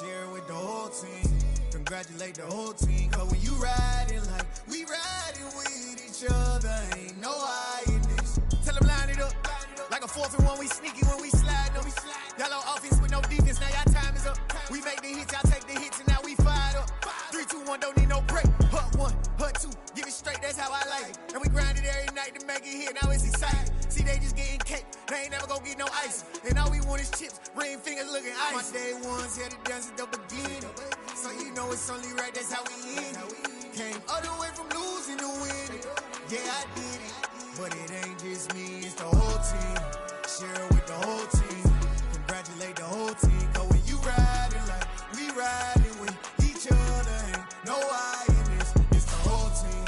Share with the whole team. Congratulate the whole team. Cause when you riding like we riding with each other, ain't no hiding this. Tell them line it up. Like a 4th and 1, we sneaky when we slide. No, we slide. Y'all on offense with no defense, now y'all time is up. We make the hits, y'all take the hits, and now we fired up. 3, 2, 1, don't need no break. Hut 1, hut 2, give it straight, that's how I like it. And we grind it every night to make it hit, now it's exciting. See, they just getting cake, they ain't never gonna get no ice. And all we want is chips, ring fingers looking ice. My day ones had to dance at the beginning. So you know it's only right, that's how we end it. Came all the way from losing to winning. Yeah, I did it. But it ain't just me, it's the whole team. Share it with the whole team. Congratulate the whole team. Cause when you riding like we riding with each other, ain't no hiding this. It's the whole team.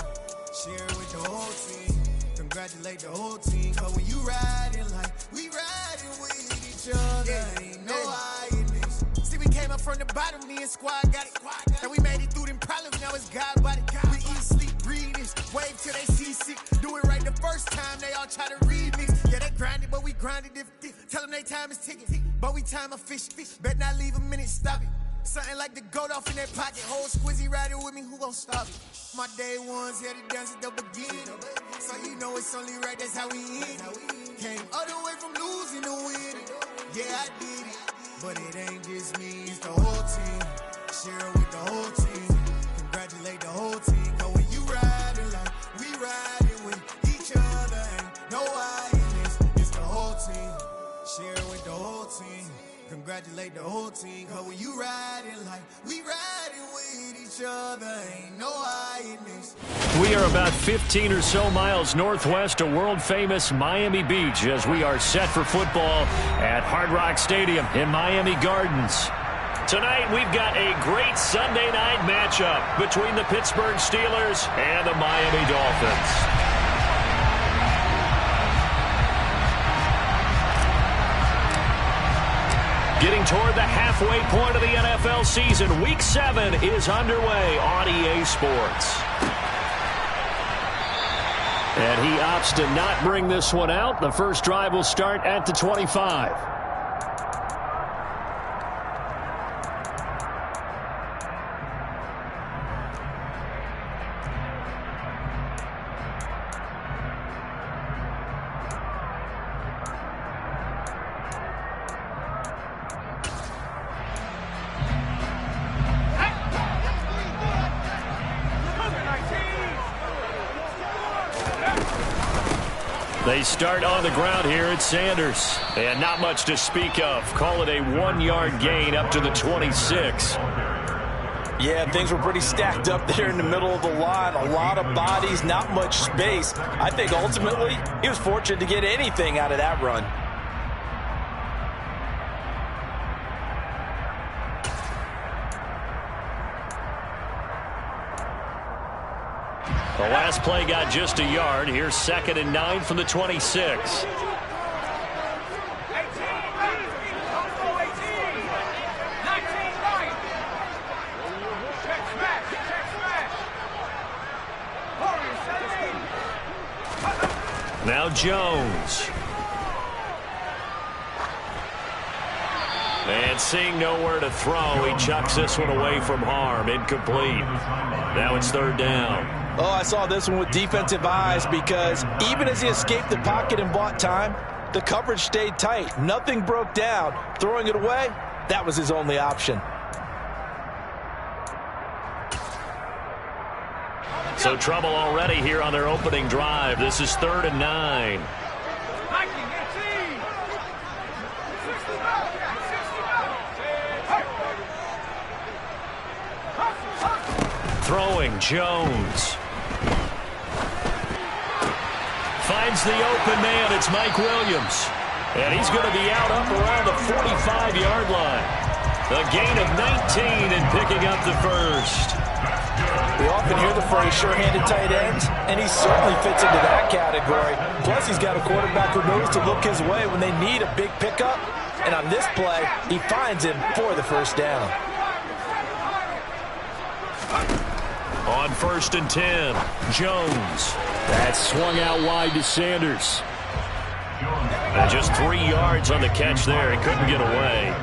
Share it with the whole team. Congratulate the whole team. Cause when you riding like we riding with each other, ain't no hiding this. See, we came up from the bottom, me and squad got it. And we made it through them problems, now it's God body. We eat, sleep, breathe this. Wave till they see sick. Do it right the first time, they all try to remix. Yeah, they grinded, but we grinded different. Tell them they time is ticking, but we time a fish. Bet not leave a minute, stop it. Something like the goat off in that pocket. Whole squizzy riding with me, who gon' stop it? My day ones had to dance at the beginning. So you know it's only right, that's how we end it. Came all the way from losing to winning. Yeah, I did it. But it ain't just me, it's the whole team. Share it with the whole team. Congratulate the whole team. Cause when you riding like we riding with each other, ain't no hiding this. It's the whole team. Share it with the whole team. Congratulate the whole team. Cause when you riding like we riding with each other, ain't no hiding this. We are about 15 or so miles northwest of world-famous Miami Beach as we are set for football at Hard Rock Stadium in Miami Gardens. Tonight, we've got a great Sunday night matchup between the Pittsburgh Steelers and the Miami Dolphins. Getting toward the halfway point of the NFL season, Week 7 is underway on EA Sports. And he opts to not bring this one out. The first drive will start at the 25. They start on the ground here at Sanders. And not much to speak of. Call it a 1-yard gain up to the 26. Yeah, things were pretty stacked up there in the middle of the line. A lot of bodies, not much space. I think ultimately he was fortunate to get anything out of that run. The last play got just a yard. Here's 2nd and 9 from the 26. Now Jones. And seeing nowhere to throw, he chucks this one away from harm. Incomplete. Now it's 3rd down. Oh, I saw this one with defensive eyes because even as he escaped the pocket and bought time, the coverage stayed tight. Nothing broke down. Throwing it away, that was his only option. So trouble already here on their opening drive. This is 3rd and 9. Throwing Jones. Finds the open man. It's Mike Williams. And he's going to be out up around the 45-yard line. A gain of 19 and picking up the first. We often hear the phrase sure-handed tight ends, and he certainly fits into that category. Plus, he's got a quarterback who knows to look his way when they need a big pickup. And on this play, he finds him for the first down. On 1st and 10, Jones. That swung out wide to Sanders. And just 3 yards on the catch there. He couldn't get away.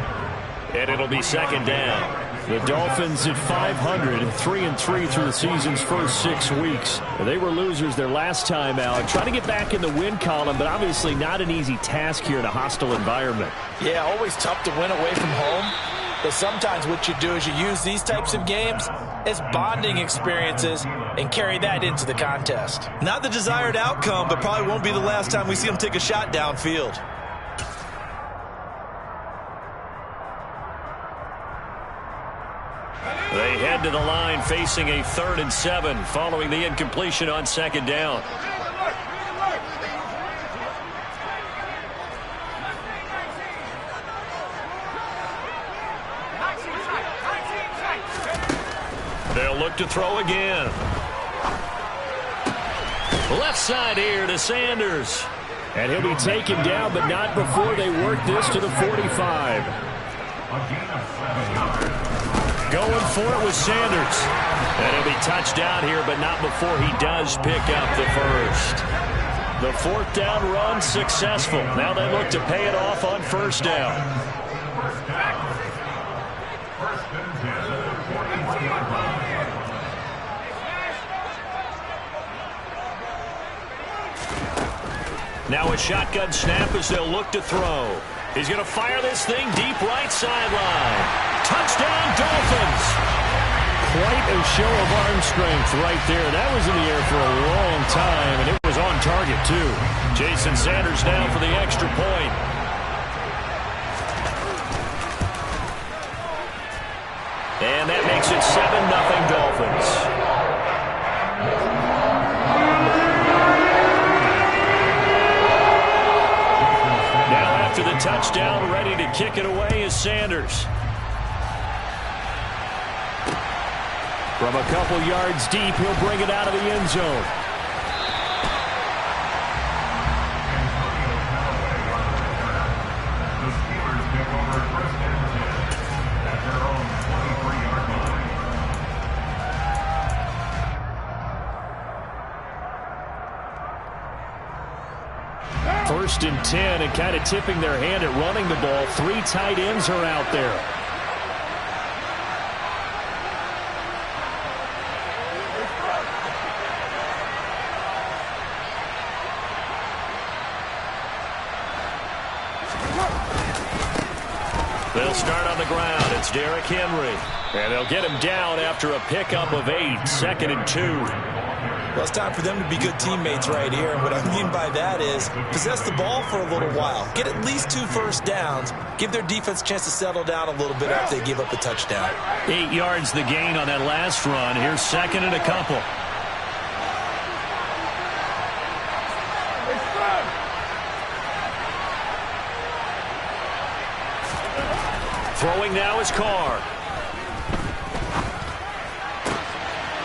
And it'll be second down. The Dolphins at 500, 3-3 through the season's first 6 weeks. They were losers their last time out. Trying to get back in the win column, but obviously not an easy task here in a hostile environment. Yeah, always tough to win away from home. But sometimes what you do is you use these types of games as bonding experiences and carry that into the contest. Not the desired outcome, but probably won't be the last time we see him take a shot downfield. They head to the line facing a 3rd and 7 following the incompletion on second down. They'll look to throw again. Left side here to Sanders. And he'll be taken down, but not before they work this to the 45. Going for it with Sanders. And he'll be touched down here, but not before he does pick up the first. The 4th down run successful. Now they look to pay it off on 1st down. Now a shotgun snap as they'll look to throw. He's going to fire this thing deep right sideline. Touchdown, Dolphins. Quite a show of arm strength right there. That was in the air for a long time, and it was on target, too. Jason Sanders down for the extra point. And that makes it 7-0 Dolphins. To the touchdown, ready to kick it away is Sanders. From a couple yards deep, he'll bring it out of the end zone. First and 10, and kind of tipping their hand at running the ball. 3 tight ends are out there. They'll start on the ground. It's Derrick Henry. And they'll get him down after a pickup of 8, 2nd and 2. Well, it's time for them to be good teammates right here. And what I mean by that is possess the ball for a little while. Get at least 2 first downs. Give their defense a chance to settle down a little bit after they give up the touchdown. 8 yards the gain on that last run. Here's 2nd and a couple. Throwing now is Carr.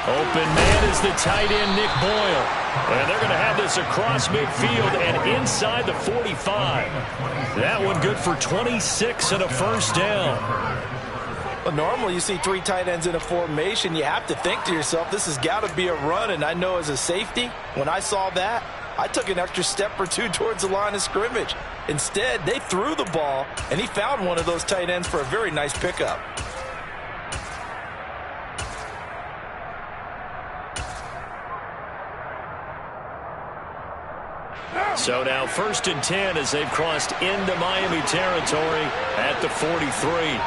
Open man is the tight end, Nick Boyle. And they're going to have this across midfield and inside the 45. That one good for 26 and a first down. Well, normally you see 3 tight ends in a formation. You have to think to yourself, this has got to be a run. And I know as a safety, when I saw that, I took an extra step or 2 towards the line of scrimmage. Instead, they threw the ball, and he found one of those tight ends for a very nice pickup. So now 1st and 10 as they've crossed into Miami territory at the 43.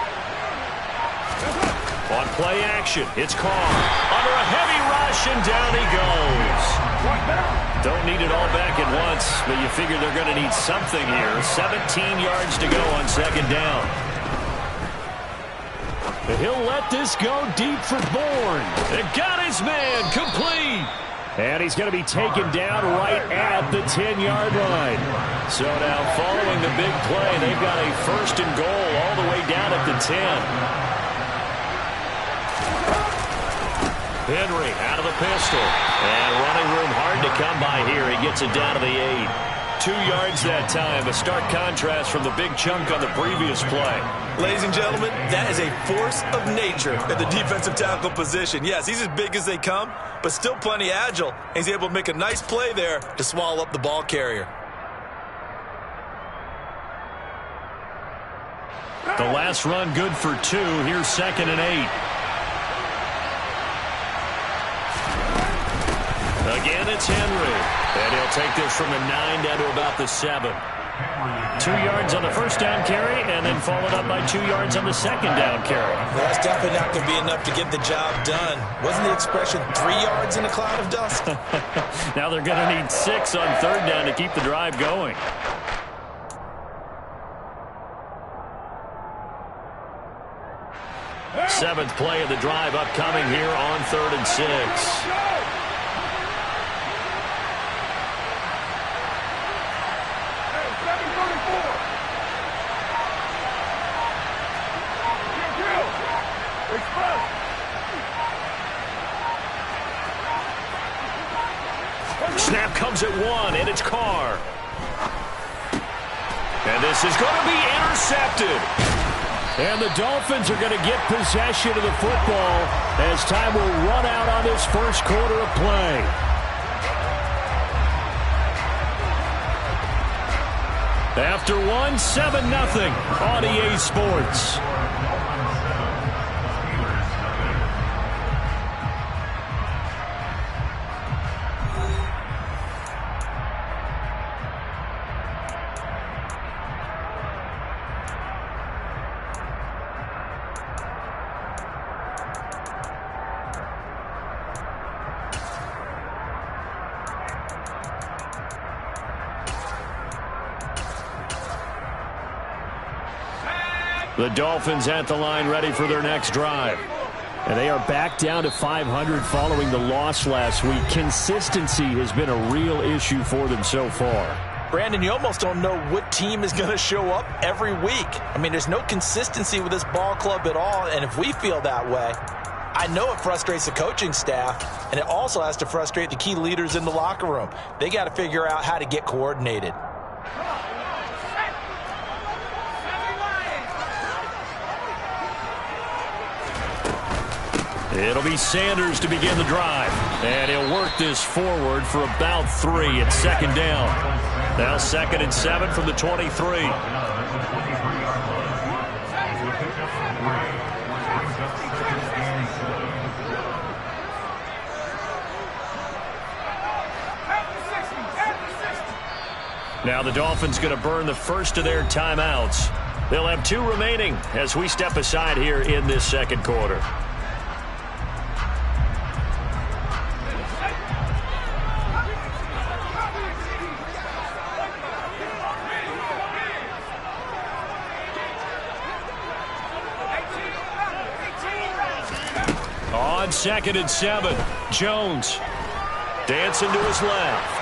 On play action, it's Carr. Under a heavy rush, and down he goes. Don't need it all back at once, but you figure they're going to need something here. 17 yards to go on 2nd down. He'll let this go deep for Bourne. And got his man complete. And he's going to be taken down right at the 10-yard line. So now following the big play, they've got a 1st and goal all the way down at the 10. Henry out of the pistol. And running room hard to come by here. He gets it down to the 8. 2 yards that time. A stark contrast from the big chunk on the previous play. Ladies and gentlemen, that is a force of nature at the defensive tackle position. Yes, he's as big as they come, but still plenty agile. And he's able to make a nice play there to swallow up the ball carrier. The last run good for 2. Here's 2nd and 8. Again, it's Henry. And he'll take this from the 9 down to about the 7. 2 yards on the first down carry, and then followed up by 2 yards on the second down carry. Well, that's definitely not going to be enough to get the job done. Wasn't the expression 3 yards in a cloud of dust? Now they're going to need 6 on 3rd down to keep the drive going. Seventh play of the drive upcoming here on 3rd and 6. Snap comes at 1, and it's Carr. And this is going to be intercepted. And the Dolphins are going to get possession of the football as time will run out on this first quarter of play. After 1, 7-0 on EA Sports. The Dolphins at the line ready for their next drive. And they are back down to 500 following the loss last week. Consistency has been a real issue for them so far. Brandon, you almost don't know what team is going to show up every week. I mean, there's no consistency with this ball club at all, and if we feel that way, I know it frustrates the coaching staff, and it also has to frustrate the key leaders in the locker room. They got to figure out how to get coordinated. It'll be Sanders to begin the drive. And he'll work this forward for about 3 at 2nd down. Now 2nd and 7 from the 23. Now the Dolphins going to burn the first of their timeouts. They'll have 2 remaining as we step aside here in this second quarter. On 2nd and 7, Jones dancing to his left.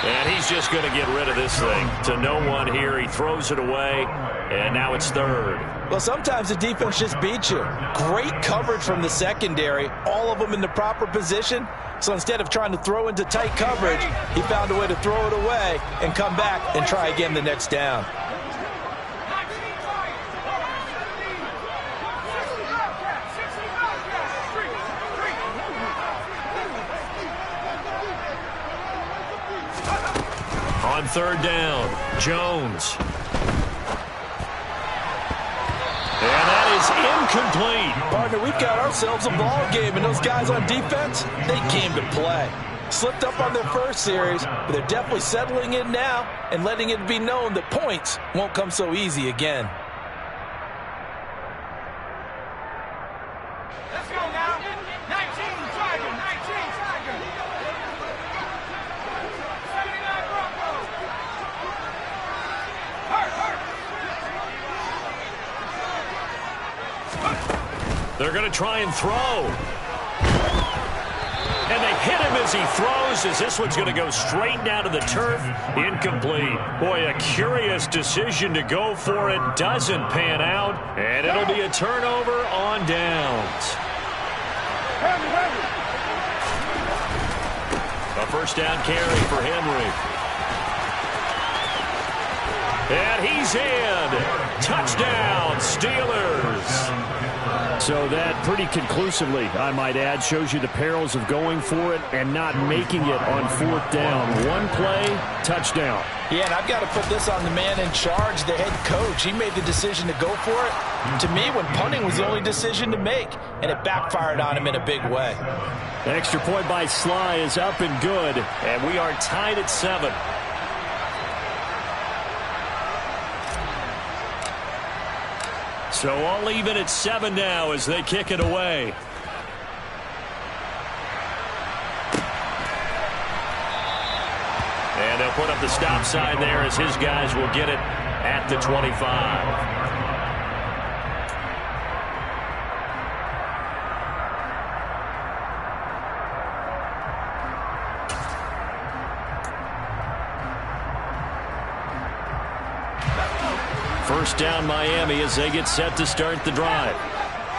And he's just going to get rid of this thing to no one here. He throws it away, and now it's 3rd. Well, sometimes the defense just beats you. Great coverage from the secondary, all of them in the proper position. So instead of trying to throw into tight coverage, he found a way to throw it away and come back and try again the next down. On 3rd down, Jones. And that is incomplete. Partner, we've got ourselves a ball game, and those guys on defense, they came to play. Slipped up on their first series, but they're definitely settling in now and letting it be known that points won't come so easy again. Let's go now. 19 Tiger, 19 Tiger. 79 Broncos. They're going to try and throw. And they hit him as he throws, as this one's going to go straight down to the turf. Incomplete. Boy, a curious decision to go for it. Doesn't pan out. And it'll be a turnover on downs. A first down carry for Henry. And he's in. Touchdown, Steelers. So that pretty conclusively, I might add, shows you the perils of going for it and not making it on 4th down. One play, touchdown. Yeah, and I've got to put this on the man in charge, the head coach. He made the decision to go for it. To me, when punting was the only decision to make, and it backfired on him in a big way. An extra point by Sly is up and good, and we are tied at 7. So all even at 7 now as they kick it away. And they'll put up the stop sign there as his guys will get it at the 25. First down Miami as they get set to start the drive.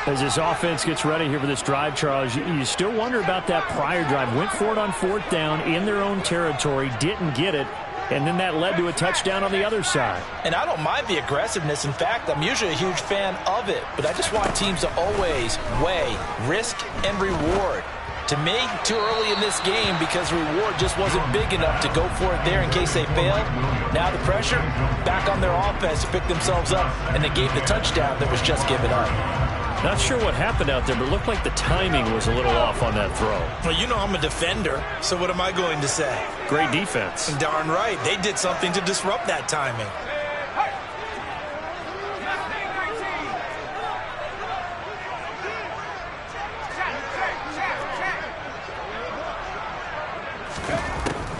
As this offense gets ready here for this drive, Charles, you still wonder about that prior drive. Went for it on 4th down in their own territory, didn't get it, and then that led to a touchdown on the other side. And I don't mind the aggressiveness. In fact, I'm usually a huge fan of it, but I just want teams to always weigh risk and reward. To me, too early in this game because reward just wasn't big enough to go for it there in case they failed. Now the pressure back on their offense to pick themselves up, and they gave the touchdown that was just given up. Not sure what happened out there, but it looked like the timing was a little off on that throw. Well, you know I'm a defender, so what am I going to say? Great defense. Darn right. They did something to disrupt that timing.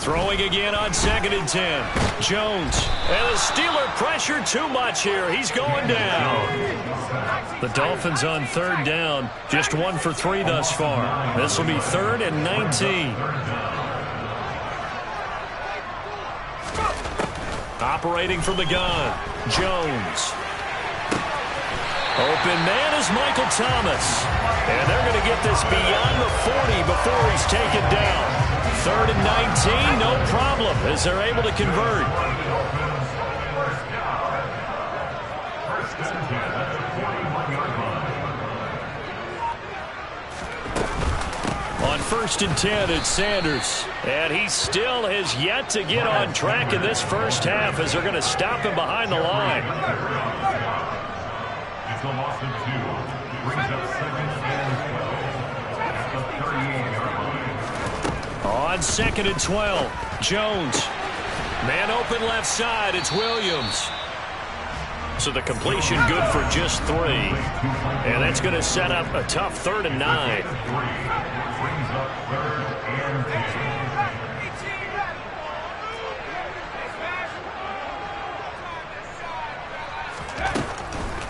Throwing again on 2nd and 10. Jones. And the Steeler pressure too much here. He's going down. The Dolphins on 3rd down. Just 1 for 3 thus far. This will be 3rd and 19. Operating from the gun. Jones. Open man is Michael Thomas. And they're going to get this beyond the 40 before he's taken down. 3rd and 19, no problem, as they're able to convert. On 1st and 10, it's Sanders. And he still has yet to get on track in this first half as they're going to stop him behind the line. It's a loss of 2. Brings up 2nd and 12. At the 38-yard line. On 2nd and 12, Jones. Man open left side, it's Williams. So the completion good for just 3. And that's going to set up a tough 3rd and 9. Brings up 3rd and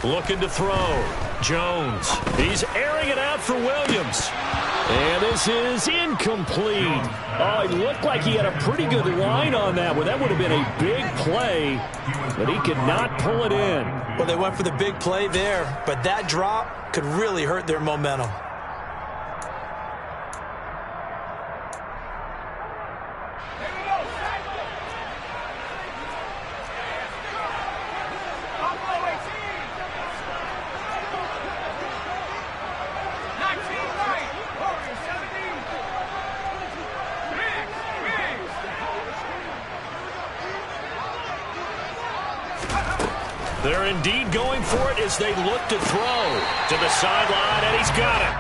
10. Looking to throw. Jones. He's airing it out for Williams. And this is incomplete. Oh, it looked like he had a pretty good line on that one. That would have been a big play, but he could not pull it in. Well, they went for the big play there, but that drop could really hurt their momentum. They're indeed going for it as they look to throw to the sideline, and he's got it.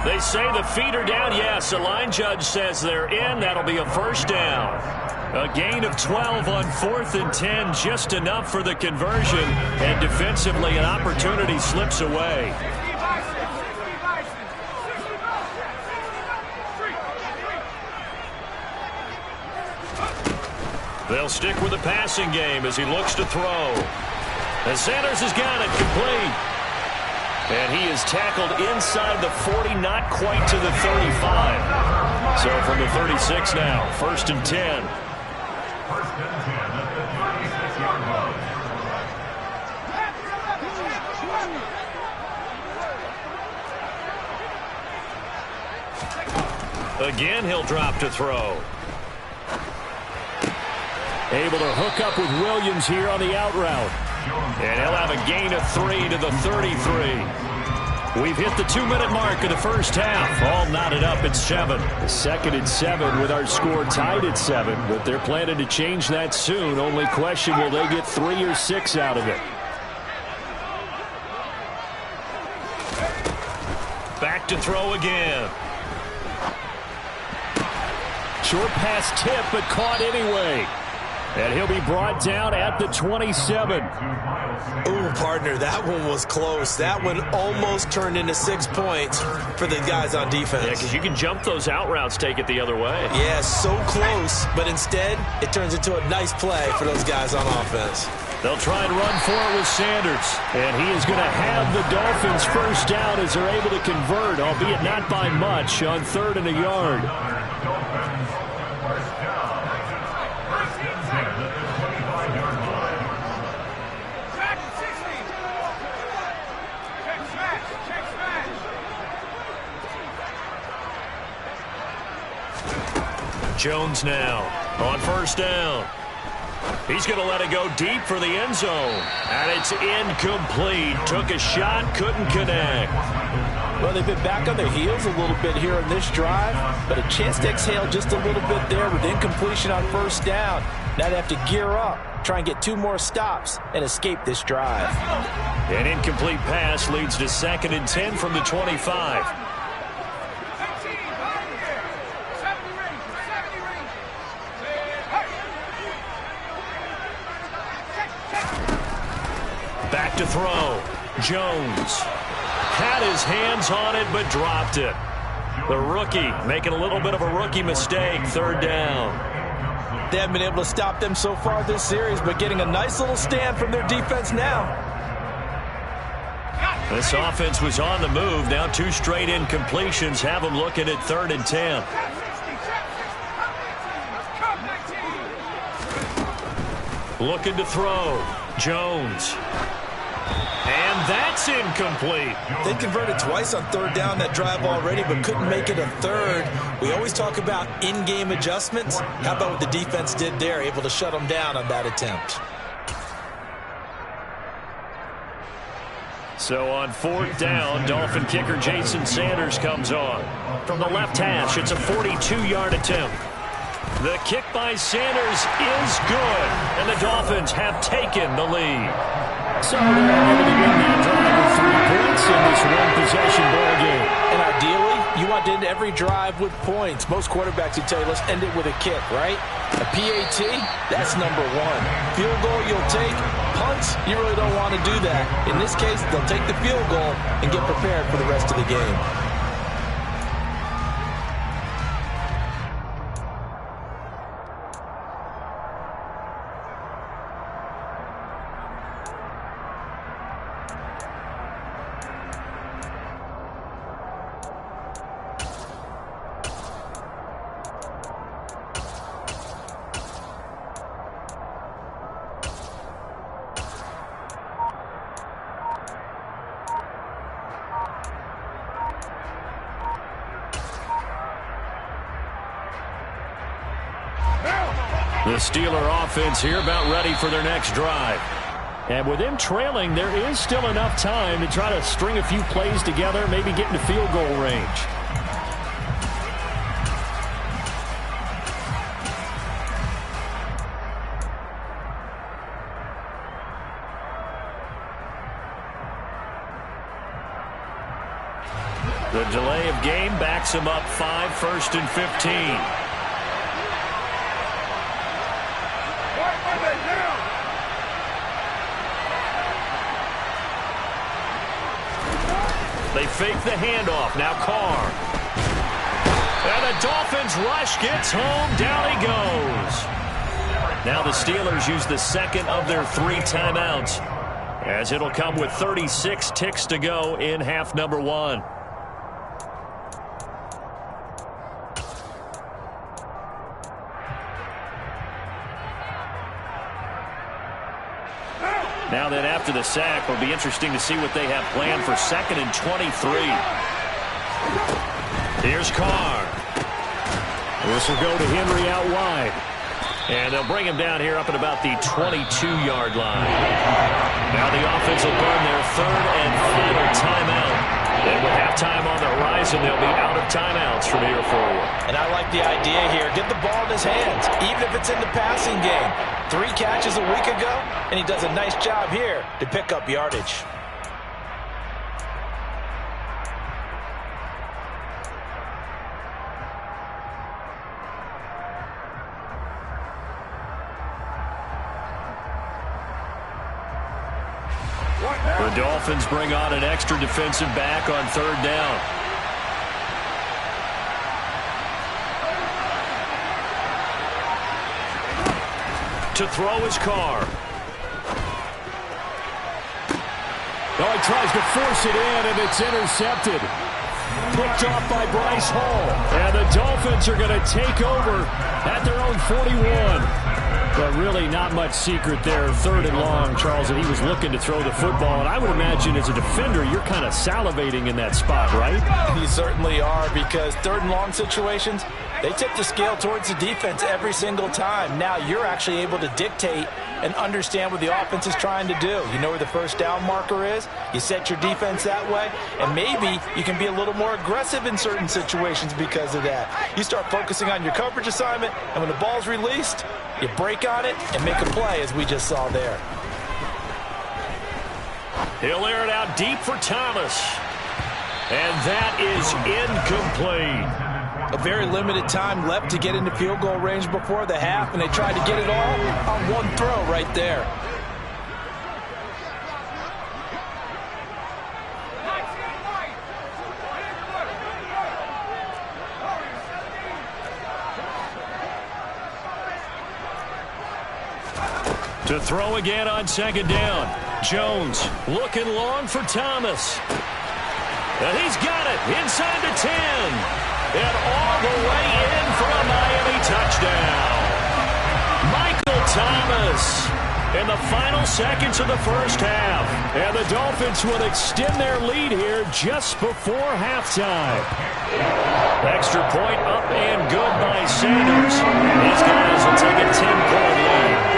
They say the feet are down. Yes, the line judge says they're in. That'll be a first down. A gain of 12 on 4th and 10, just enough for the conversion, and defensively an opportunity slips away. They'll stick with the passing game as he looks to throw. And Sanders has got it complete. And he is tackled inside the 40, not quite to the 35. So from the 36 now, 1st and 10. 1st and 10 at the 36-yard line. Again, he'll drop to throw. Able to hook up with Williams here on the out route. And he'll have a gain of 3 to the 33. We've hit the 2-minute mark of the first half. All knotted up at 7. 2nd and 7 with our score tied at 7. But they're planning to change that soon. Only question, will they get 3 or 6 out of it? Back to throw again. Short pass tip, but caught anyway. And he'll be brought down at the 27. Ooh, partner, that one was close. That one almost turned into 6 points for the guys on defense. Yeah, because you can jump those out routes, take it the other way. Yeah, so close, but instead it turns into a nice play for those guys on offense. They'll try and run for it with Sanders. And he is going to have the Dolphins first down as they're able to convert, albeit not by much, on 3rd and a yard. Jones now on first down. He's going to let it go deep for the end zone. And it's incomplete. Took a shot, couldn't connect. Well, they've been back on their heels a little bit here on this drive, but a chance to exhale just a little bit there with incompletion on first down. Now they have to gear up, try and get 2 more stops, and escape this drive. An incomplete pass leads to 2nd and 10 from the 25. Back to throw. Jones had his hands on it but dropped it. The rookie making a little bit of a rookie mistake. 3rd down. They haven't been able to stop them so far this series, but getting a nice little stand from their defense now. This offense was on the move. Now 2 straight incompletions have them looking at 3rd and 10. Looking to throw. Jones. And that's incomplete. They converted twice on 3rd down that drive already, but couldn't make it a 3rd. We always talk about in-game adjustments. How about what the defense did there, able to shut them down on that attempt? So on 4th down, Dolphin kicker Jason Sanders comes on. From the left hash, it's a 42-yard attempt. The kick by Sanders is good, and the Dolphins have taken the lead. So they're able to win that drive with 3 points in this one-possession ball game. And ideally, you want to end every drive with points. Most quarterbacks would tell you, let's end it with a kick, right? A PAT, that's number 1. Field goal, you'll take. Punts, you really don't want to do that. In this case, they'll take the field goal and get prepared for the rest of the game. The Steeler offense here about ready for their next drive. And with them trailing, there is still enough time to try to string a few plays together, maybe get into field goal range. The delay of game backs them up 5, 1st and 15. They fake the handoff. Now Carr. And the Dolphins rush gets home. Down he goes. Now the Steelers use the 2nd of their 3 timeouts, as it'll come with 36 ticks to go in half number 1. Now then, after the sack, it'll be interesting to see what they have planned for 2nd and 23. Here's Carr. This will go to Henry out wide. And they'll bring him down here up at about the 22-yard line. Now the offense will burn their 3rd and final timeout. And seconds, and they'll be out of timeouts from here forward. And I like the idea here. Get the ball in his hands, even if it's in the passing game. 3 catches a week ago, and he does a nice job here to pick up yardage. The Dolphins bring on an extra defensive back on 3rd down. To throw his car. Oh, he tries to force it in, and it's intercepted. Picked off by Bryce Hall. And the Dolphins are going to take over at their own 41. But really not much secret there. 3rd and long, Charles, and he was looking to throw the football. And I would imagine as a defender, you're kind of salivating in that spot, right? You certainly are, because 3rd and long situations, they tip the scale towards the defense every single time. Now you're actually able to dictate and understand what the offense is trying to do. You know where the first down marker is. You set your defense that way, and maybe you can be a little more aggressive in certain situations because of that. You start focusing on your coverage assignment, and when the ball's released, you break on it and make a play, as we just saw there. He'll air it out deep for Thomas. And that is incomplete. A very limited time left to get into field goal range before the half, and they tried to get it all on one throw right there. To throw again on 2nd down. Jones looking long for Thomas. And he's got it inside the 10. And all the way in for a Miami touchdown. Michael Thomas in the final seconds of the first half. And the Dolphins will extend their lead here just before halftime. Extra point up and good by Sanders. These guys will take a 10-point lead.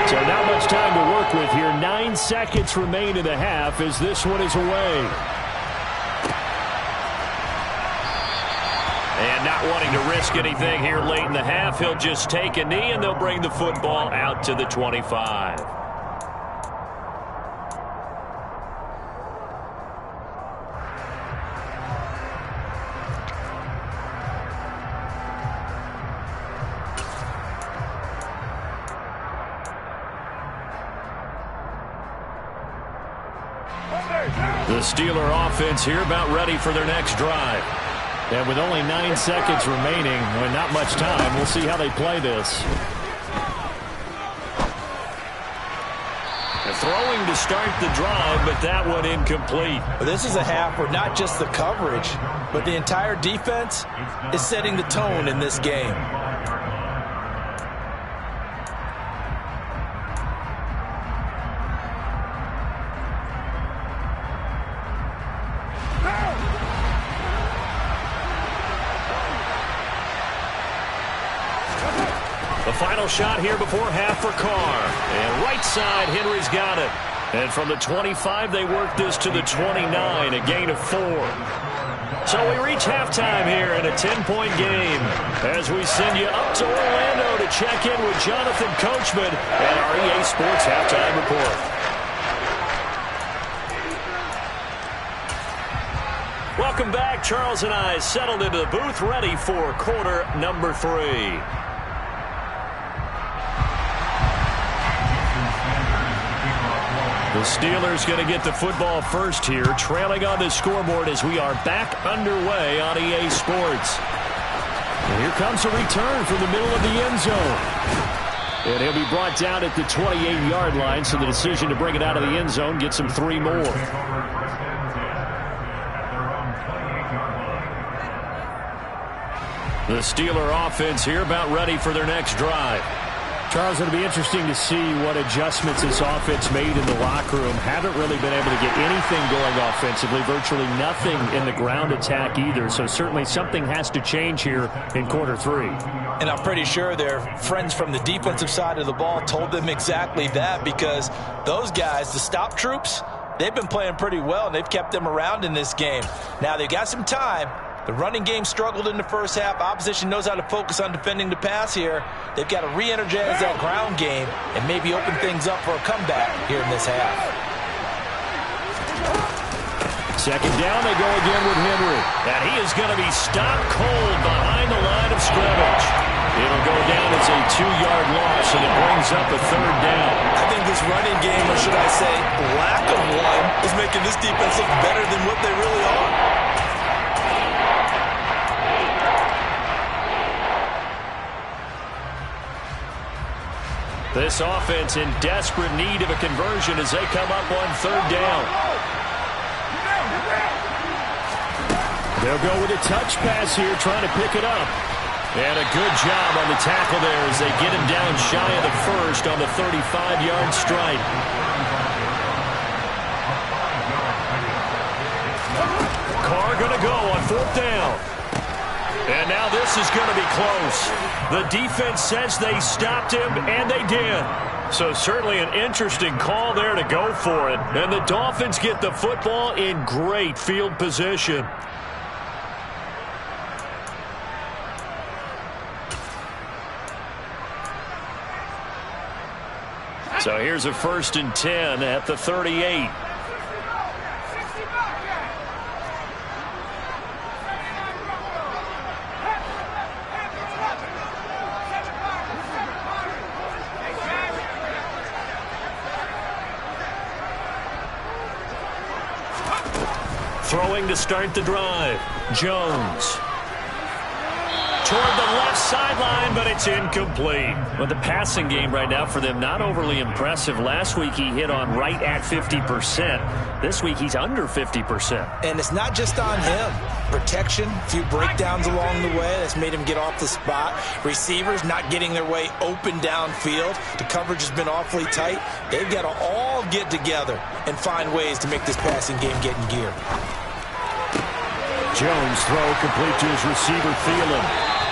So not much time to work with here. 9 seconds remain in the half as this one is away. And not wanting to risk anything here late in the half, he'll just take a knee and they'll bring the football out to the 25. The Steeler offense here about ready for their next drive. And with only 9 seconds remaining and not much time, we'll see how they play this. Throwing to start the drive, but that one incomplete. This is a half where not just the coverage, but the entire defense is setting the tone in this game. The final shot here before half for Carr. And right side, Henry's got it. And from the 25, they work this to the 29, a gain of 4. So we reach halftime here in a 10-point game as we send you up to Orlando to check in with Jonathan Coachman and our EA Sports Halftime Report. Welcome back. Charles and I settled into the booth ready for quarter number 3. The Steelers going to get the football first here, trailing on the scoreboard as we are back underway on EA Sports. And here comes a return from the middle of the end zone. And he'll be brought down at the 28-yard line, so the decision to bring it out of the end zone gets him 3 more. The Steeler offense here about ready for their next drive. Charles, it'll be interesting to see what adjustments this offense made in the locker room. Haven't really been able to get anything going offensively, virtually nothing in the ground attack either. So certainly something has to change here in quarter 3. And I'm pretty sure their friends from the defensive side of the ball told them exactly that, because those guys, the stop troops, they've been playing pretty well, and they've kept them around in this game. Now, they've got some time, The running game struggled in the first half. Opposition knows how to focus on defending the pass here. They've got to re-energize that ground game and maybe open things up for a comeback here in this half. Second down, they go again with Henry. And he is going to be stopped cold behind the line of scrimmage. It'll go down as a 2-yard loss, and it brings up a third down. I think this running game, or should I say lack of one, is making this defense look better than what they really are. This offense in desperate need of a conversion as they come up on third down. They'll go with a touch pass here, trying to pick it up. And a good job on the tackle there as they get him down shy of the first on the 35-yard stripe. Carr going to go on fourth down. And now this is going to be close. The defense says they stopped him, and they did. So certainly an interesting call there to go for it. And the Dolphins get the football in great field position. So here's a 1st and 10 at the 38. Throwing to start the drive. Jones. Toward the left sideline, but it's incomplete. Well, the passing game right now for them, not overly impressive. Last week he hit on right at 50%. This week he's under 50%. And it's not just on him. Protection, a few breakdowns along the way that's made him get off the spot. Receivers not getting their way open downfield. The coverage has been awfully tight. They've got to all get together and find ways to make this passing game get in gear. Jones throw complete to his receiver, Thielen.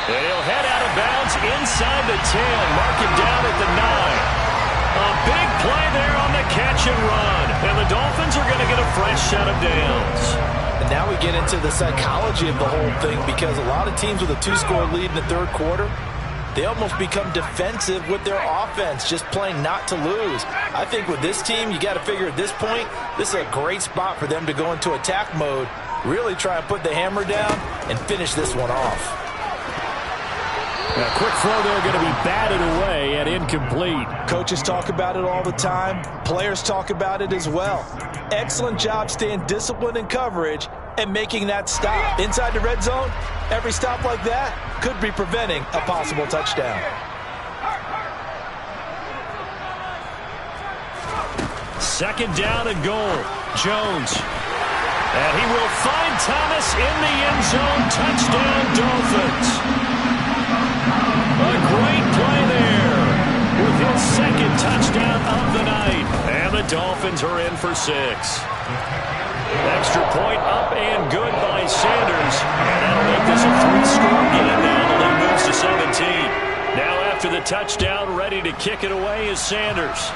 And he'll head out of bounds inside the 10. Mark him down at the 9. A big play there on the catch and run. And the Dolphins are going to get a fresh set of downs. And now we get into the psychology of the whole thing, because a lot of teams with a 2-score lead in the third quarter, they almost become defensive with their offense, just playing not to lose. I think with this team, you got to figure at this point, this is a great spot for them to go into attack mode, really try and put the hammer down and finish this one off. A quick throw there going to be batted away and incomplete. Coaches talk about it all the time. Players talk about it as well. Excellent job staying disciplined in coverage and making that stop. Inside the red zone, every stop like that could be preventing a possible touchdown. Second down and goal. Jones. And he will find Thomas in the end zone. Touchdown, Dolphins. A great play there with his second touchdown of the night. And the Dolphins are in for 6. Extra point up and good by Sanders. And that'll make this a 3-score game now. The lead moves to 17. Now after the touchdown, ready to kick it away is Sanders.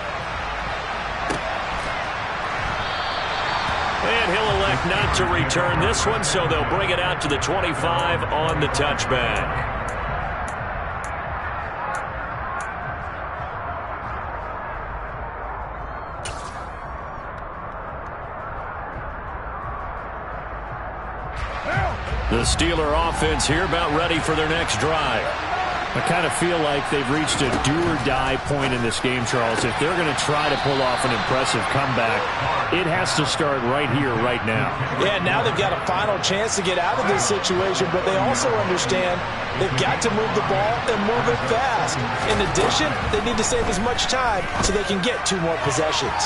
And he'll elect not to return this one, so they'll bring it out to the 25 on the touchback. The Steeler offense here about ready for their next drive. I kind of feel like they've reached a do-or-die point in this game, Charles. If they're going to try to pull off an impressive comeback, it has to start right here, right now. Yeah, now they've got a final chance to get out of this situation, but they also understand they've got to move the ball and move it fast. In addition, they need to save as much time so they can get 2 more possessions.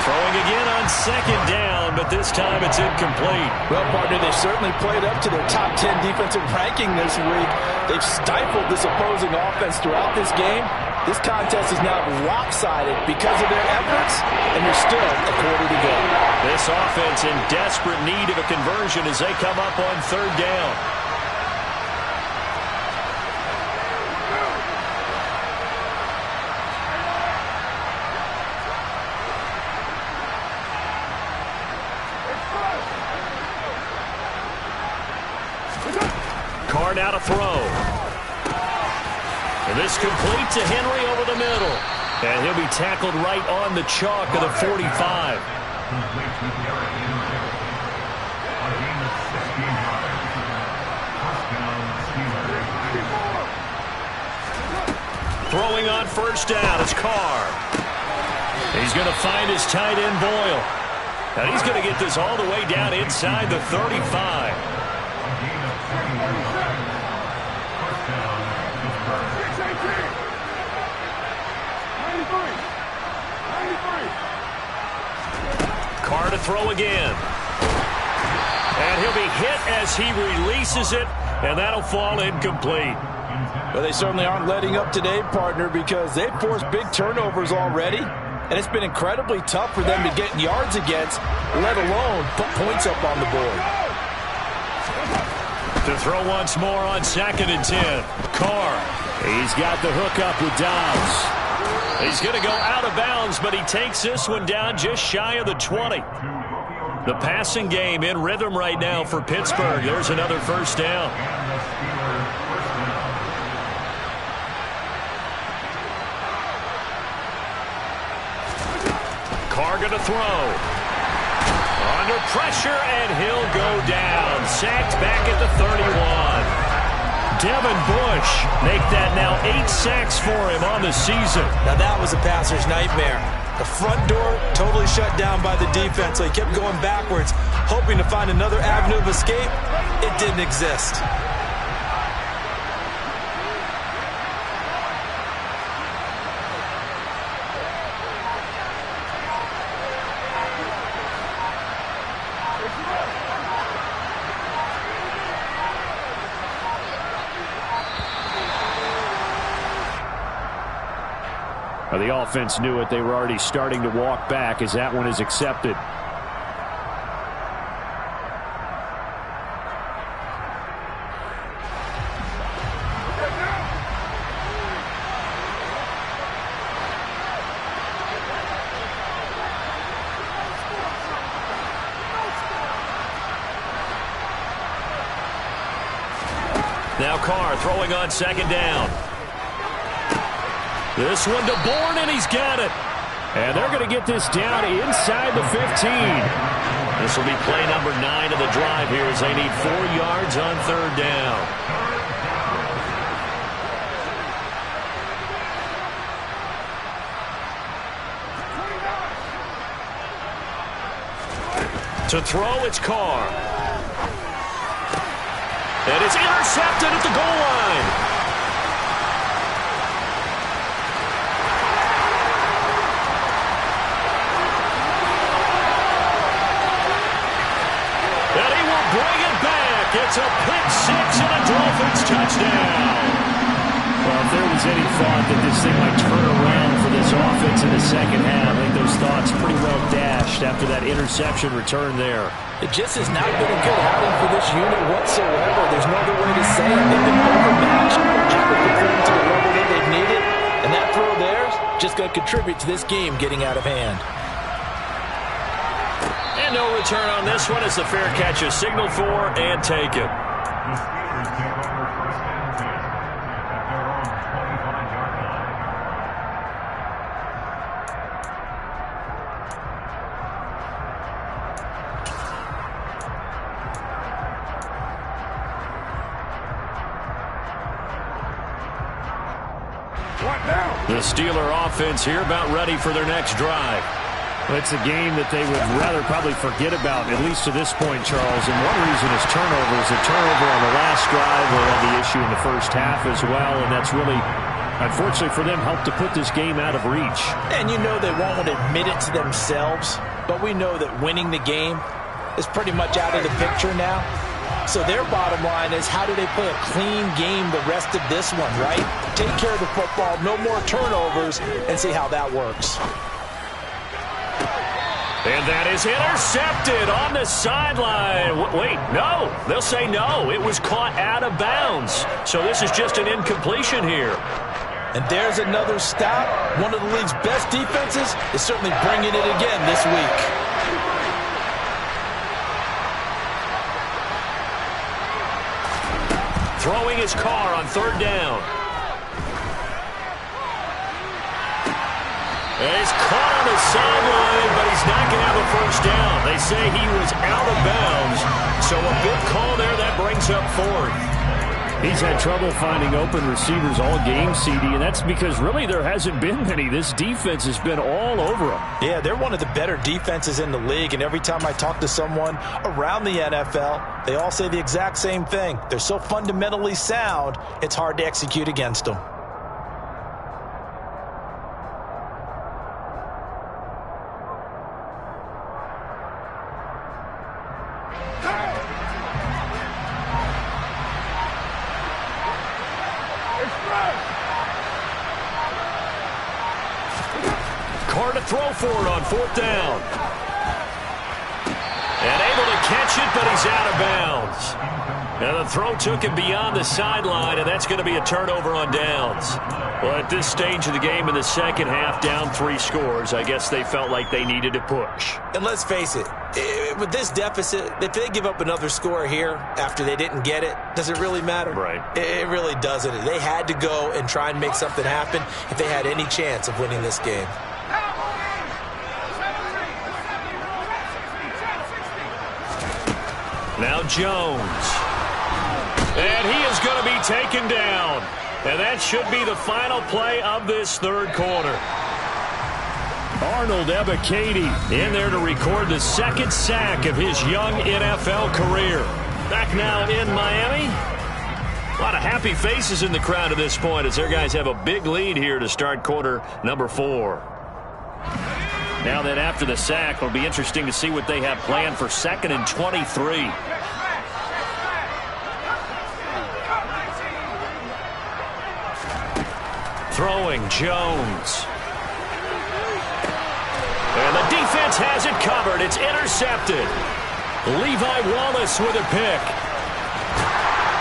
Throwing again on second down, but this time it's incomplete. Well, partner, they certainly played up to their top 10 defensive ranking this week. They've stifled this opposing offense throughout this game. This contest is now lopsided because of their efforts, and there's still a quarter to go. This offense in desperate need of a conversion as they come up on third down. Carr now to throw. And this complete to Henry over the middle. And he'll be tackled right on the chalk of the 45. Throwing on first down is Carr. He's going to find his tight end Boyle. And he's going to get this all the way down inside the 35. Carr to throw again. And he'll be hit as he releases it, and that'll fall incomplete. Well, they certainly aren't letting up today, partner, because they've forced big turnovers already, and it's been incredibly tough for them to get yards against, let alone put points up on the board. To throw once more on 2nd and 10. Carr. He's got the hook up with Dobbs. He's going to go out of bounds, but he takes this one down just shy of the 20. The passing game in rhythm right now for Pittsburgh. There's another first down. Carr going to throw. Under pressure, and he'll go down. Sacked back at the 31. Devin Bush make that now 8 sacks for him on the season. Now that was a passer's nightmare. The front door totally shut down by the defense, so he kept going backwards, hoping to find another avenue of escape. It didn't exist. The offense knew it. They were already starting to walk back as that one is accepted. Now Carr throwing on 2nd down. This one to Bourne, and he's got it. And they're going to get this down inside the 15. This will be play number 9 of the drive here as they need 4 yards on 3rd down. To throw, it's Carr. And it's intercepted at the goal line. It's a pick 6 and a Dolphins touchdown. Well, if there was any thought that this thing might turn around for this offense in the second half, I think those thoughts pretty well dashed after that interception return there. It just has not been a good outing for this unit whatsoever. There's no other way to say it. They've been overmatched, just been performing to the level that they've needed. And that throw there is just going to contribute to this game getting out of hand. And no return on this one as the fair catch is signaled for and taken. The Steelers take over 1st and 10 at their own 25-yard line. The Steeler offense here about ready for their next drive. It's a game that they would rather probably forget about, at least to this point, Charles. And one reason is turnovers. A turnover on the last drive will have the issue in the first half as well. And that's really, unfortunately for them, helped to put this game out of reach. And you know they won't admit it to themselves. But we know that winning the game is pretty much out of the picture now. So their bottom line is, how do they play a clean game the rest of this one, right? Take care of the football, no more turnovers, and see how that works. And that is intercepted on the sideline. Wait, no. They'll say no. It was caught out of bounds. So this is just an incompletion here. And there's another stop. One of the league's best defenses is certainly bringing it again this week. throwing his car on 3rd down. And he's caught on the sideline, but he's not going to have a 1st down. They say he was out of bounds, so a big call there. That brings up 4th. He's had trouble finding open receivers all game, CD, and that's because really there hasn't been many. This defense has been all over him. Yeah, they're one of the better defenses in the league, and every time I talk to someone around the NFL, they all say the exact same thing. They're so fundamentally sound, it's hard to execute against them. Carr to throw for it on 4th down. And able to catch it, but he's out of bounds. Now the throw took him beyond the sideline, and that's going to be a turnover on downs. Well, at this stage of the game in the second half, down 3 scores, I guess they felt like they needed to push. And let's face it, with this deficit, if they give up another score here after they didn't get it, does it really matter? Right. It really doesn't. They had to go and try and make something happen if they had any chance of winning this game. Now Jones. And he is going to be taken down. And that should be the final play of this 3rd quarter. Arnold Ebiketie in there to record the 2nd sack of his young NFL career. Back now in Miami. A lot of happy faces in the crowd at this point as their guys have a big lead here to start quarter number 4. Now then, after the sack, it'll be interesting to see what they have planned for 2nd and 23. Throwing Jones. And the defense has it covered. It's intercepted. Levi Wallace with a pick.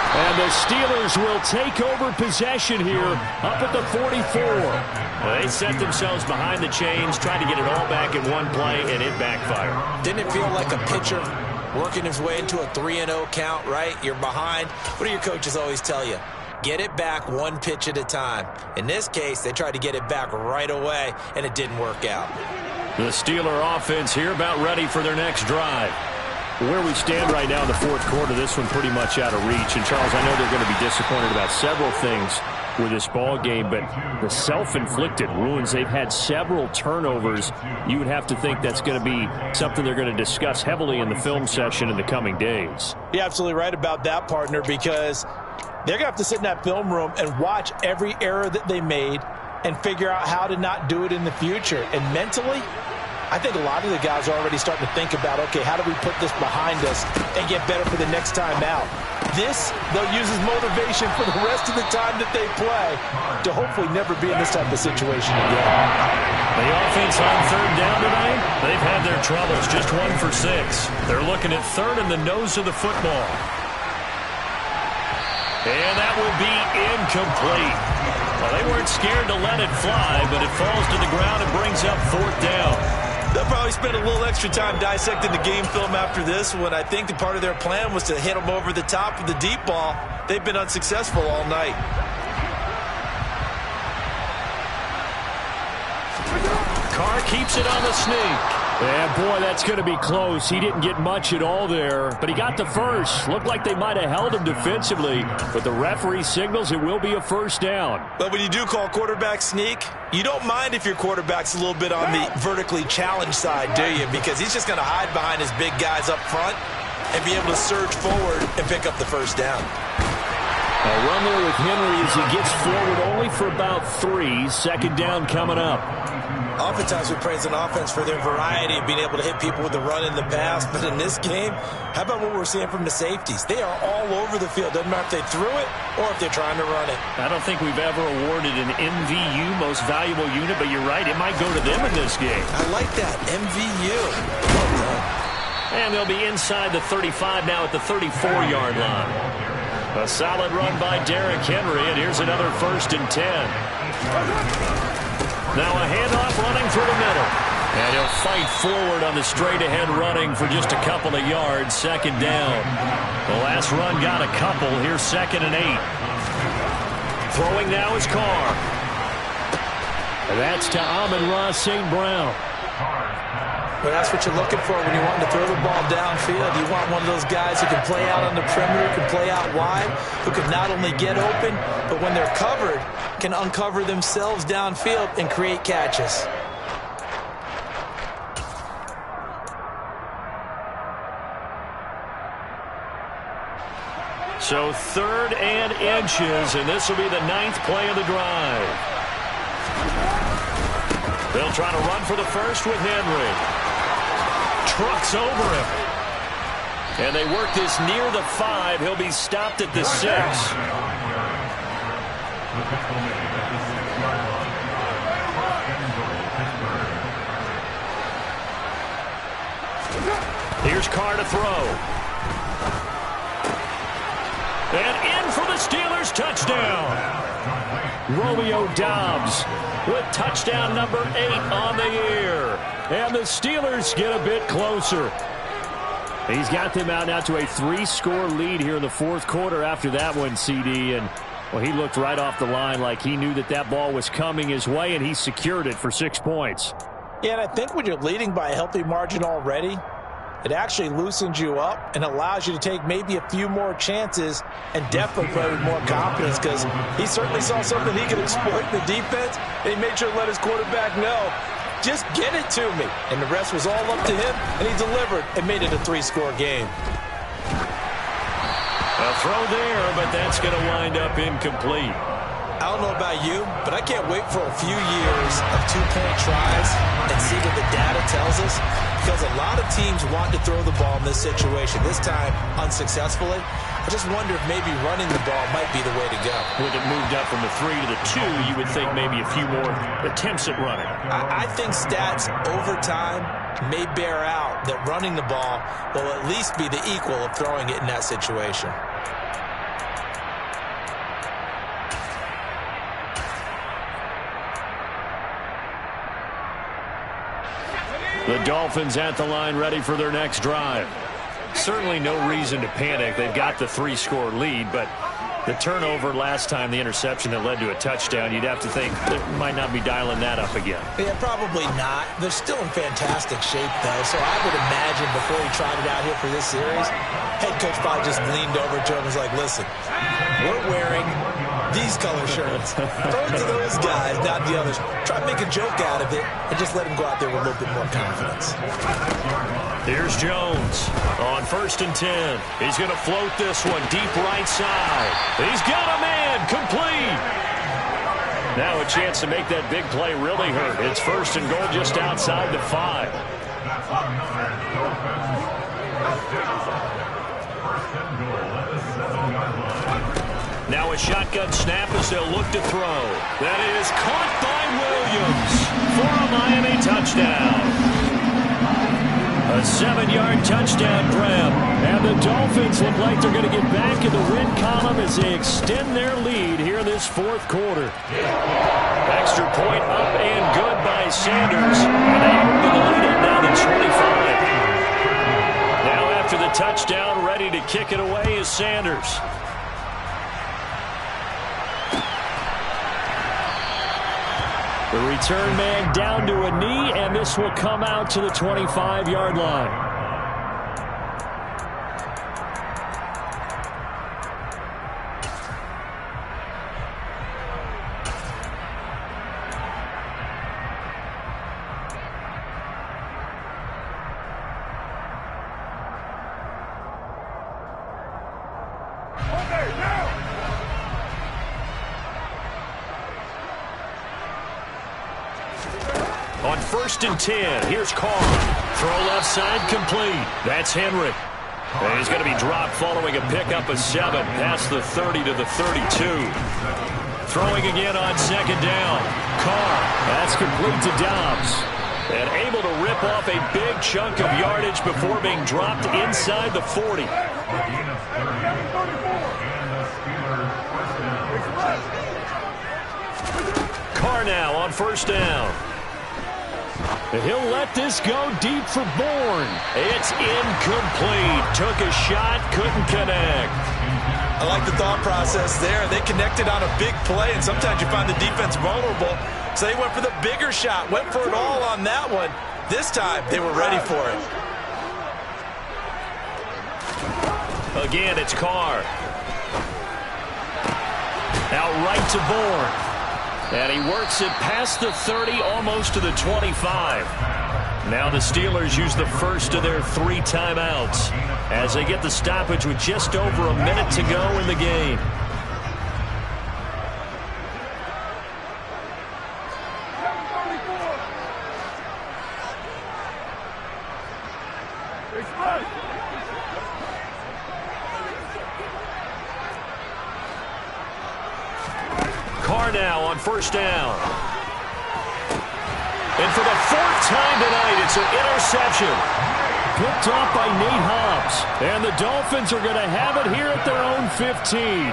And the Steelers will take over possession here up at the 44. They set themselves behind the chains, tried to get it all back in one play, and it backfired. Didn't it feel like a pitcher working his way into a 3-0 count, right? You're behind. What do your coaches always tell you? Get it back 1 pitch at a time. In this case, they tried to get it back right away, and it didn't work out. The Steeler offense here about ready for their next drive. Where we stand right now in the 4th quarter, this one pretty much out of reach. And, Charles, I know they're going to be disappointed about several things with this ball game, but the self-inflicted wounds, they've had several turnovers. You would have to think that's going to be something they're going to discuss heavily in the film session in the coming days. You're absolutely right about that, partner, because they're going to have to sit in that film room and watch every error that they made and figure out how to not do it in the future. And mentally, I think a lot of the guys are already starting to think about, okay, how do we put this behind us and get better for the next time out? This, they'll use as motivation for the rest of the time that they play to hopefully never be in this type of situation again. The offense on 3rd down tonight, they've had their troubles, just 1 for 6. They're looking at 3rd in the nose of the football. And that will be incomplete. Well, they weren't scared to let it fly, but it falls to the ground and brings up 4th down. They'll probably spend a little extra time dissecting the game film after this one. I think the part of their plan was to hit them over the top of the deep ball. They've been unsuccessful all night. Carr keeps it on the sneak. Yeah, boy, that's going to be close. He didn't get much at all there, but he got the first. Looked like they might have held him defensively, but the referee signals it will be a 1st down. But when you do call quarterback sneak, you don't mind if your quarterback's a little bit on the vertically challenged side, do you? Because he's just going to hide behind his big guys up front and be able to surge forward and pick up the 1st down. A run there with Henry as he gets forward only for about 3. 2nd down coming up. Oftentimes we praise an offense for their variety of being able to hit people with the run in the pass, but in this game, how about what we're seeing from the safeties? They are all over the field. Doesn't matter if they threw it or if they're trying to run it. I don't think we've ever awarded an MVU, most valuable unit, but you're right, it might go to them in this game. I like that, MVU. Well done. And they'll be inside the 35 now at the 34-yard line. A solid run by Derrick Henry, and here's another 1st and 10. Now a handoff running through the middle. And he'll fight forward on the straight-ahead running for just a couple of yards. 2nd down. The last run got a couple. Here's 2nd and 8. Throwing now is Carr. And that's to Amon-Ra St. Brown. Well, that's what you're looking for when you want to throw the ball downfield. You want one of those guys who can play out on the perimeter, can play out wide, who can not only get open, but when they're covered, can uncover themselves downfield and create catches. So 3rd and inches, and this will be the 9th play of the drive. They'll try to run for the first with Henry. Trucks over him. And they work this near the 5. He'll be stopped at the 6. Here's Carr to throw. And in for the Steelers touchdown. Romeo Doubs with touchdown number 8 on the year. And the Steelers get a bit closer. He's got them out now to a 3-score lead here in the 4th quarter after that one, CD. And, well, he looked right off the line like he knew that that ball was coming his way, and he secured it for 6 points. Yeah, and I think when you're leading by a healthy margin already, it actually loosens you up and allows you to take maybe a few more chances and definitely play with more confidence, because he certainly saw something he could exploit in the defense, and he made sure to let his quarterback know, just get it to me. And the rest was all up to him, and he delivered and made it a 3-score game. A throw there, but that's going to wind up incomplete. I don't know about you, but I can't wait for a few years of 2-point tries and see what the data tells us, because a lot of teams want to throw the ball in this situation, this time unsuccessfully. I just wonder if maybe running the ball might be the way to go. With it moved up from the 3 to the 2, you would think maybe a few more attempts at running. I think stats over time may bear out that running the ball will at least be the equal of throwing it in that situation. The Dolphins at the line, ready for their next drive. Certainly no reason to panic. They've got the 3-score lead, but the turnover last time, the interception that led to a touchdown, you'd have to think they might not be dialing that up again. Yeah, probably not. They're still in fantastic shape, though, so I would imagine before he tried it out here for this series, head coach probably just leaned over to him and was like, listen, we're wearing these color shirts. Throw it to those guys, not the others. Try to make a joke out of it and just let him go out there with a little bit more confidence. Here's Jones on 1st and 10. He's going to float this one deep right side. He's got a man, complete. Now a chance to make that big play really hurt. It's 1st and goal just outside the 5. Now a shotgun snap as they'll look to throw. That is caught by Williams for a Miami touchdown. A 7-yard touchdown grab. And the Dolphins look like they're going to get back in the win column as they extend their lead here in this 4th quarter. Extra point up and good by Sanders. And they open the lead up now to 25. Now after the touchdown, ready to kick it away is Sanders. The return man down to a knee, and this will come out to the 25-yard line. On 1st and 10, here's Carr. Throw left side, complete. That's Henry. And he's going to be dropped following a pickup of 7 past the 30 to the 32. Throwing again on 2nd down. Carr, that's complete to Doubs. And able to rip off a big chunk of yardage before being dropped inside the 40. Carr now on 1st down. And he'll let this go deep for Bourne. It's incomplete. Took a shot, couldn't connect. I like the thought process there. They connected on a big play, and sometimes you find the defense vulnerable. So they went for the bigger shot, went for it all on that one. This time, they were ready for it. Again, it's Carr. Out right to Bourne. And he works it past the 30, almost to the 25. Now the Steelers use the first of their 3 timeouts as they get the stoppage with just over a minute to go in the game. Carr now on first down. And for the 4th time tonight, it's an interception. Picked off by Nate Hobbs. And the Dolphins are going to have it here at their own 15.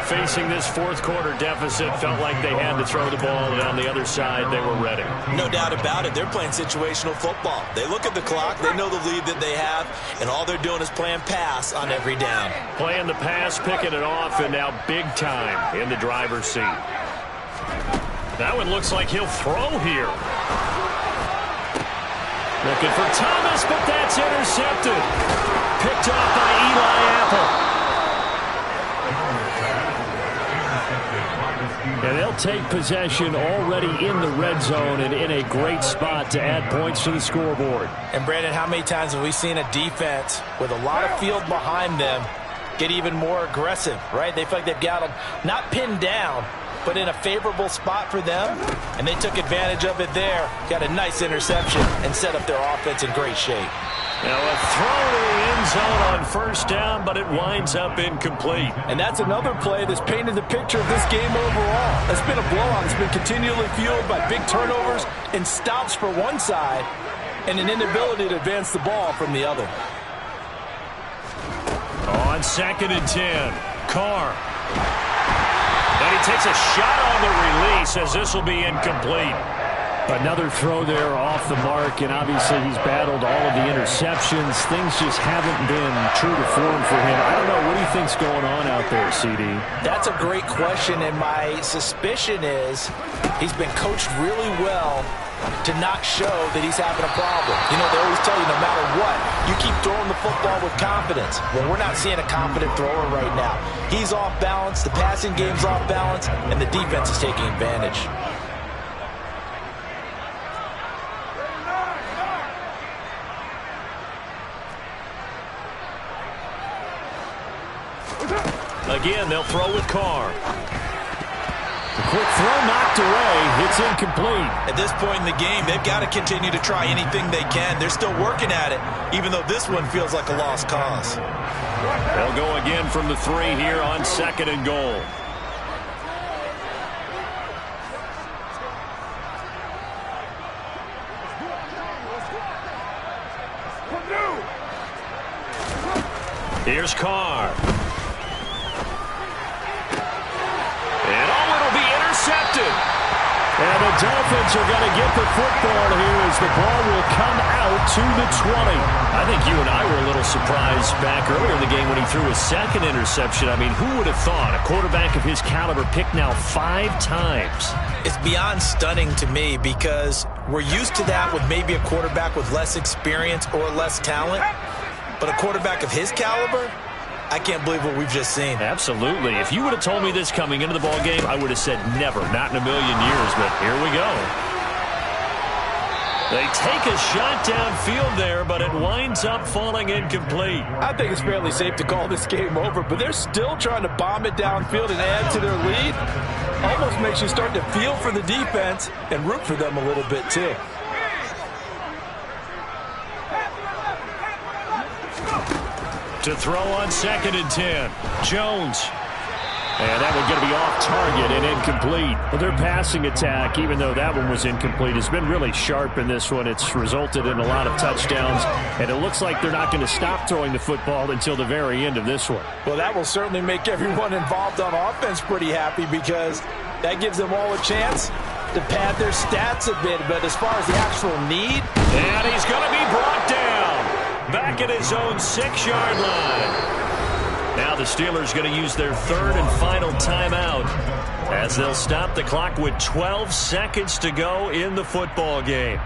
Facing this 4th quarter deficit, felt like they had to throw the ball, and on the other side, they were ready. No doubt about it. They're playing situational football. They look at the clock, they know the lead that they have, and all they're doing is playing pass on every down. Playing the pass, picking it off, and now big time in the driver's seat. That one looks like he'll throw here. Looking for Thomas, but that's intercepted. Picked off by Eli Apple. And they'll take possession already in the red zone and in a great spot to add points to the scoreboard. And, Brandon, how many times have we seen a defense with a lot of field behind them get even more aggressive, right? They feel like they've got them not pinned down, but in a favorable spot for them, and they took advantage of it there. Got a nice interception and set up their offense in great shape. Now a throw to the end zone on first down, but it winds up incomplete. And that's another play that's painted the picture of this game overall. It's been a blowout. It's been continually fueled by big turnovers and stops for one side and an inability to advance the ball from the other. On 2nd and 10, Carr. And he takes a shot on the release as this will be incomplete. Another throw there off the mark, and obviously he's battled all of the interceptions. Things just haven't been true to form for him. I don't know, what do you think's going on out there, CD? That's a great question, and my suspicion is he's been coached really well to not show that he's having a problem. You know, they always tell you no matter what, you keep throwing the football with confidence. Well, we're not seeing a confident thrower right now. He's off balance, the passing game's off balance, and the defense is taking advantage. Again, they'll throw with Carr. The quick throw knocked away. It's incomplete. At this point in the game, they've got to continue to try anything they can. They're still working at it, even though this one feels like a lost cause. They'll go again from the 3 here on 2nd and goal. Here's Carr. Intercepted. And the Dolphins are going to get the football here as the ball will come out to the 20. I think you and I were a little surprised back earlier in the game when he threw his 2nd interception. I mean, who would have thought a quarterback of his caliber picked now 5 times? It's beyond stunning to me because we're used to that with maybe a quarterback with less experience or less talent. But a quarterback of his caliber, I can't believe what we've just seen. Absolutely. If you would have told me this coming into the ball game, I would have said never, not in a million years, but here we go. They take a shot downfield there, but it winds up falling incomplete. I think it's fairly safe to call this game over, but they're still trying to bomb it downfield and add to their lead. Almost makes you start to feel for the defense and root for them a little bit too. To throw on 2nd and 10, Jones. And that one going to be off target and incomplete. Well, their passing attack, even though that one was incomplete, has been really sharp in this one. It's resulted in a lot of touchdowns, and it looks like they're not going to stop throwing the football until the very end of this one. Well, that will certainly make everyone involved on offense pretty happy because that gives them all a chance to pad their stats a bit. But as far as the actual need, and he's going to be brought down back at his own 6-yard line. Now the Steelers going to use their third and final timeout as they'll stop the clock with 12 seconds to go in the football game.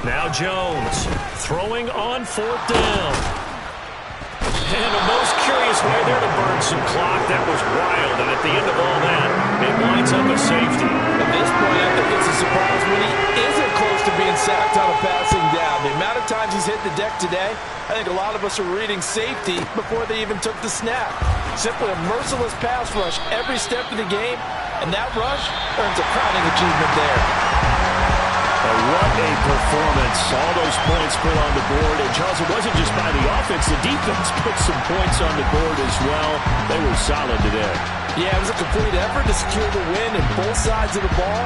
Now Jones throwing on fourth down. And a most curious way there to burn some clock. That was wild. And at the end of all that, it winds up a safety. At this point, I think it's a surprise when he isn't close to being sacked on a passing down. The amount of times he's hit the deck today, I think a lot of us are reading safety before they even took the snap. Simply a merciless pass rush every step of the game, and that rush earns a crowning achievement there. What a performance. All those points put on the board. And, Charles, it wasn't just by the offense. The defense put some points on the board as well. They were solid today. Yeah, it was a complete effort to secure the win, and both sides of the ball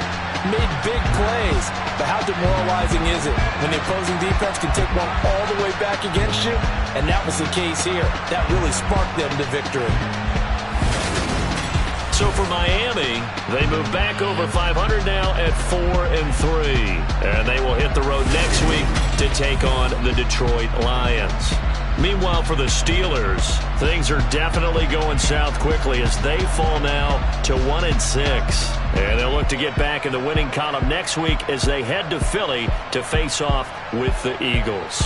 made big plays. But how demoralizing is it when the opposing defense can take one all the way back against you? And that was the case here. That really sparked them to victory. So for Miami, they move back over 500 now at 4-3. And they will hit the road next week to take on the Detroit Lions. Meanwhile, for the Steelers, things are definitely going south quickly as they fall now to 1-6. And they'll look to get back in the winning column next week as they head to Philly to face off with the Eagles.